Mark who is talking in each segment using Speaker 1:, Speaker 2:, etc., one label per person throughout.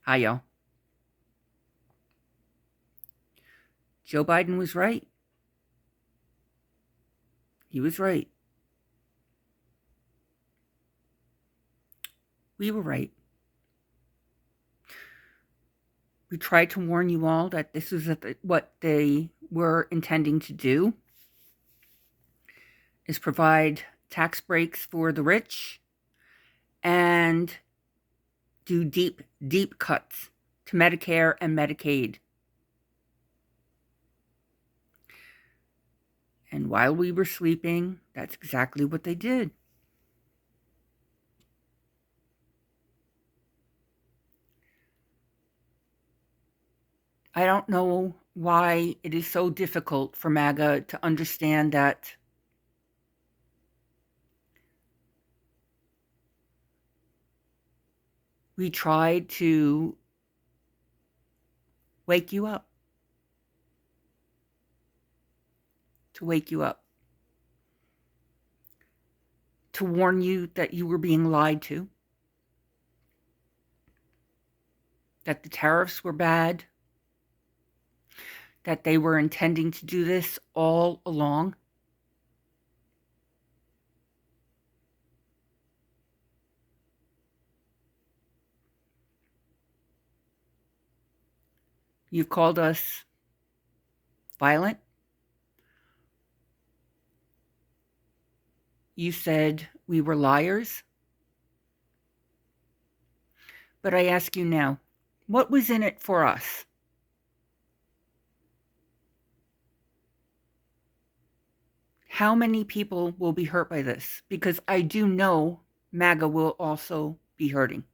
Speaker 1: Hi, y'all. Joe Biden was right. He was right. We were right. We tried to warn you all that this is what they were intending to do, is provide tax breaks for the rich and do deep, deep cuts to Medicare and Medicaid. And while we were sleeping, that's exactly what they did. I don't know why it is so difficult for MAGA to understand that we tried to wake you up. To wake you up. To warn you that you were being lied to. That the tariffs were bad. That they were intending to do this all along. You've called us violent. You said we were liars. But I ask you now, what was in it for us? How many people will be hurt by this? Because I do know MAGA will also be hurting.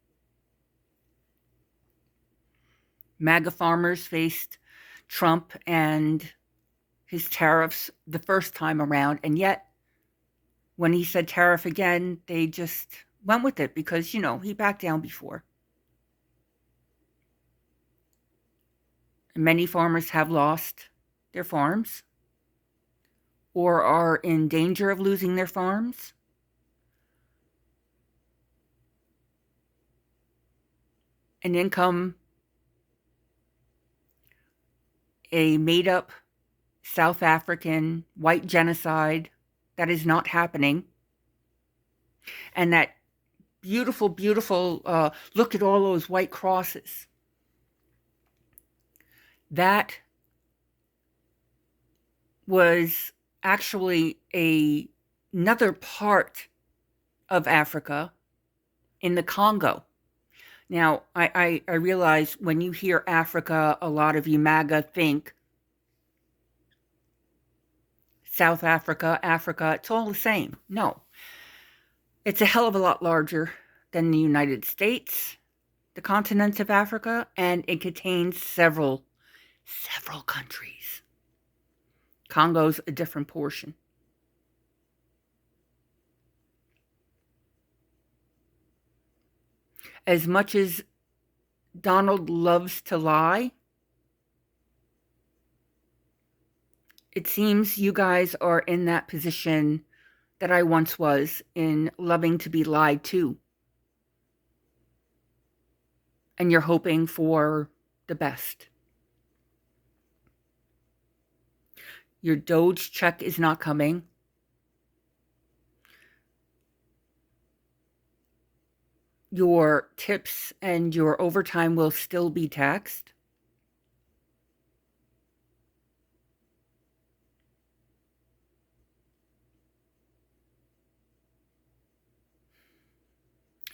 Speaker 1: MAGA farmers faced Trump and his tariffs the first time around, and yet when he said tariff again, they just went with it because, he backed down before. Many farmers have lost their farms or are in danger of losing their farms. An income, a made-up South African white genocide that is not happening. And that beautiful, beautiful, look at all those white crosses. That was actually another part of Africa in the Congo. Now, I realize when you hear Africa, a lot of you MAGA think South Africa, Africa, it's all the same. No. It's a hell of a lot larger than the United States, the continent of Africa, and it contains several countries. Congo's a different portion. As much as Donald loves to lie, it seems you guys are in that position that I once was, in loving to be lied to. And you're hoping for the best. Your Doge check is not coming. Your tips and your overtime will still be taxed.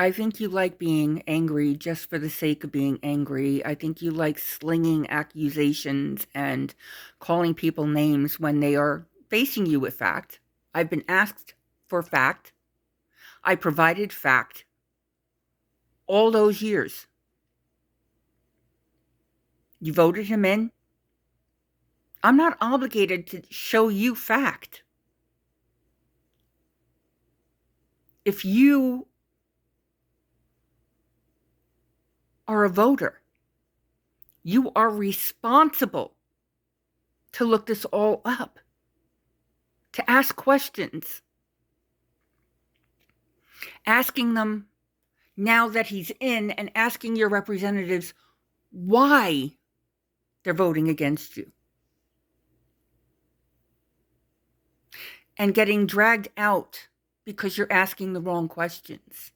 Speaker 1: I think you like being angry just for the sake of being angry. I think you like slinging accusations and calling people names when they are facing you with fact. I've been asked for fact. I provided fact all those years. You voted him in. I'm not obligated to show you fact. If you are a voter, you are responsible to look this all up, to ask questions, asking them now that he's in, and asking your representatives, why they're voting against you, and getting dragged out because you're asking the wrong questions.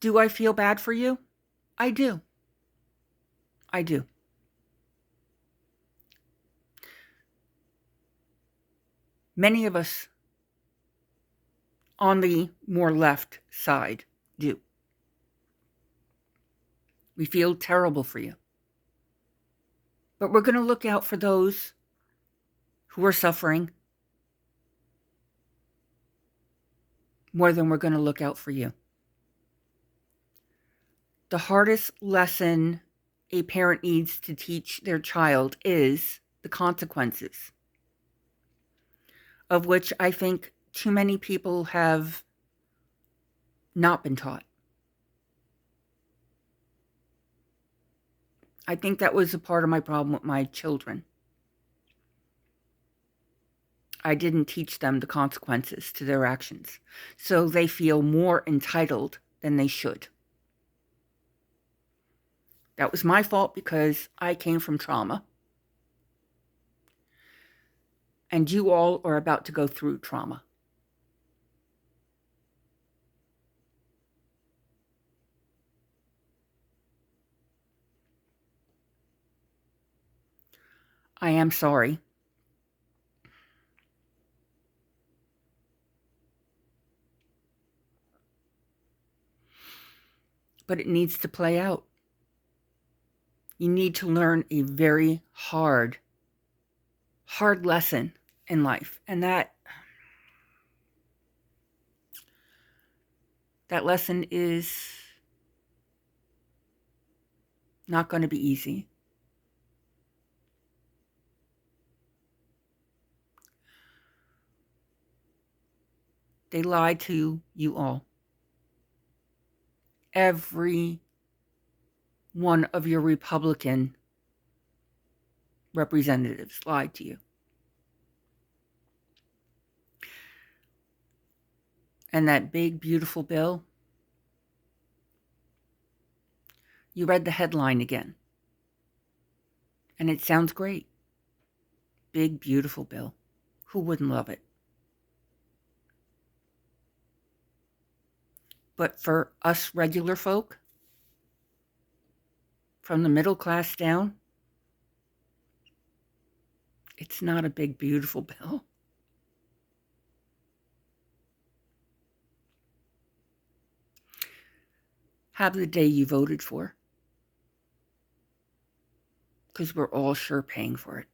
Speaker 1: Do I feel bad for you? I do. I do. Many of us on the more left side do. We feel terrible for you. But we're going to look out for those who are suffering more than we're going to look out for you. The hardest lesson a parent needs to teach their child is the consequences, of which I think too many people have not been taught. I think that was a part of my problem with my children. I didn't teach them the consequences to their actions, so they feel more entitled than they should. That was my fault because I came from trauma. And you all are about to go through trauma. I am sorry. But it needs to play out. You need to learn a very hard lesson in life. And that lesson is not going to be easy. They lied to you all. Every one of your Republican representatives lied to you. And that big, beautiful bill, you read the headline again. And it sounds great. Big, beautiful bill. Who wouldn't love it? But for us regular folk, from the middle class down, it's not a big, beautiful bill. Have the day you voted for, because we're all sure paying for it.